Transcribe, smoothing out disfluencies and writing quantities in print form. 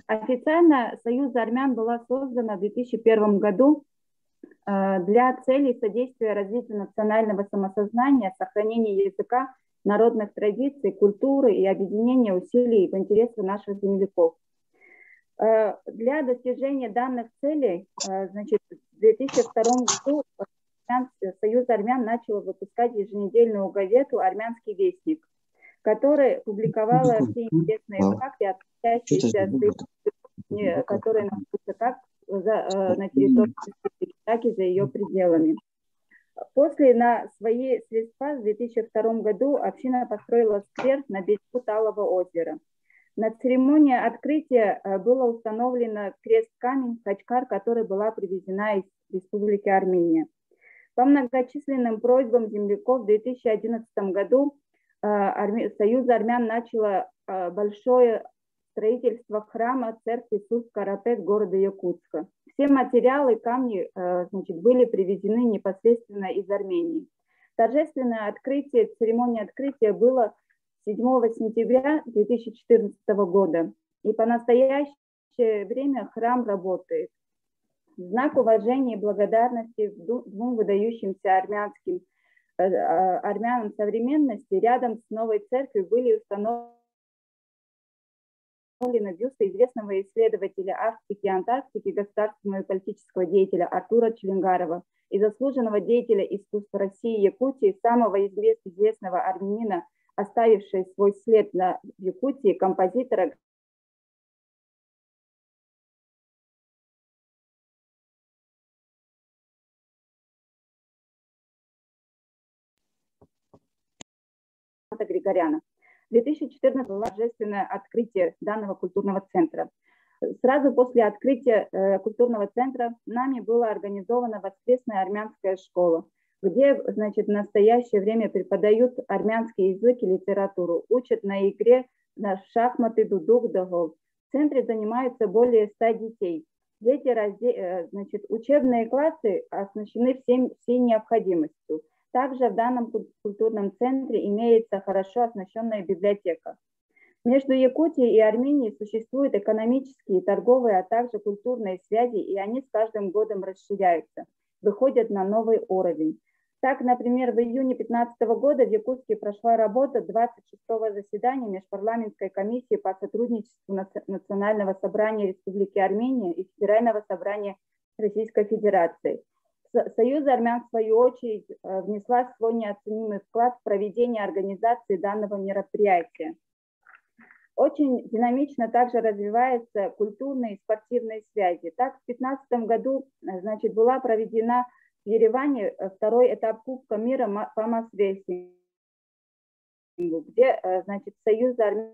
Официально Союз армян была создана в 2001 году для целей содействия развитию национального самосознания, сохранения языка, народных традиций, культуры и объединения усилий в интересах наших земляков. Для достижения данных целей, значит, в 2002 году Союз армян начал выпускать еженедельную газету «Армянский вестник», которая публиковала все интересные факты, относящиеся к которые находятся как на территории республики, так и за ее пределами. После на свои средства в 2002 году община построила сквер на берегу Талого озера. На церемонии открытия было установлено крест-камень Качкар, который была привезена из Республики Армения. По многочисленным просьбам земляков в 2011 году Союз армян начало большое строительство храма церкви Сурт-Карапет города Якутска. Все материалы, камни, значит, были привезены непосредственно из Армении. Торжественное открытие, церемония открытия было 7 сентября 2014 года. И по настоящее время храм работает. В знак уважения и благодарности двум выдающимся армянам современности рядом с новой церковью были установлены бюсты известного исследователя Арктики и Антарктики, государственного и политического деятеля Артура Чвингарова и заслуженного деятеля искусства России и Якутии, самого известного армянина, оставившего свой след на Якутии, композитора Григоряна. В 2014 было торжественное открытие данного культурного центра. Сразу после открытия культурного центра нами была организована воскресная армянская школа, где, значит, в настоящее время преподают армянский язык и литературу, учат на игре на шахматы, дудук, дагол. В центре занимаются более 100 детей. Значит, учебные классы оснащены всей необходимостью. Также в данном культурном центре имеется хорошо оснащенная библиотека. Между Якутией и Арменией существуют экономические, торговые, а также культурные связи, и они с каждым годом расширяются, выходят на новый уровень. Так, например, в июне 2015 года в Якутске прошла работа 26-го заседания Межпарламентской комиссии по сотрудничеству Национального собрания Республики Армения и Федерального собрания Российской Федерации. Союз армян, в свою очередь, внесла свой неоценимый вклад в проведение организации данного мероприятия. Очень динамично также развиваются культурные и спортивные связи. Так, в 2015 году, значит, была проведена в Ереване второй этап Кубка мира по массрестлингу, где, значит, Союз армян